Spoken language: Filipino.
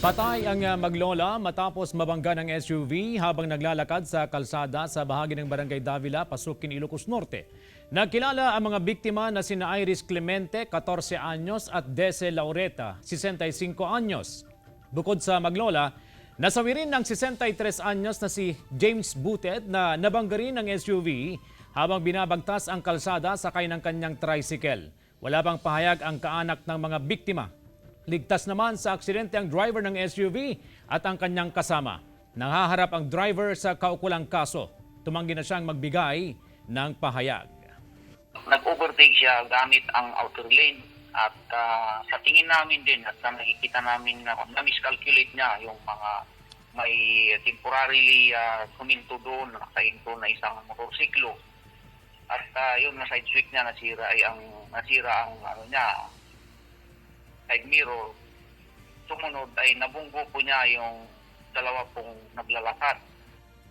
Patay ang maglola matapos mabangga ng SUV habang naglalakad sa kalsada sa bahagi ng Barangay Davila, Pasukin, Ilocos Norte. Nagkilala ang mga biktima na sina Iris Clemente, 14 anyos at Dese Laureta, 65 anyos. Bukod sa maglola, nasawi rin ng 63 anyos na si James Butet na nabangga rin ng SUV habang binabagtas ang kalsada sakay ng kanyang tricycle. Wala pang pahayag ang kaanak ng mga biktima. Ligtas naman sa aksidente ang driver ng SUV at ang kanyang kasama. Nangaharap ang driver sa kaukulang kaso. Tumanggi na siyang magbigay ng pahayag. Nag-overtake siya gamit ang outer lane at sa tingin namin din at nakikita namin na na-miscalculate niya yung mga may temporarily huminto doon, nakahinto na isang motorsiklo. At yung na side switch niya nasira ang side mirror. Sumunod ay nabunggo po niya yung dalawa pong naglalakad.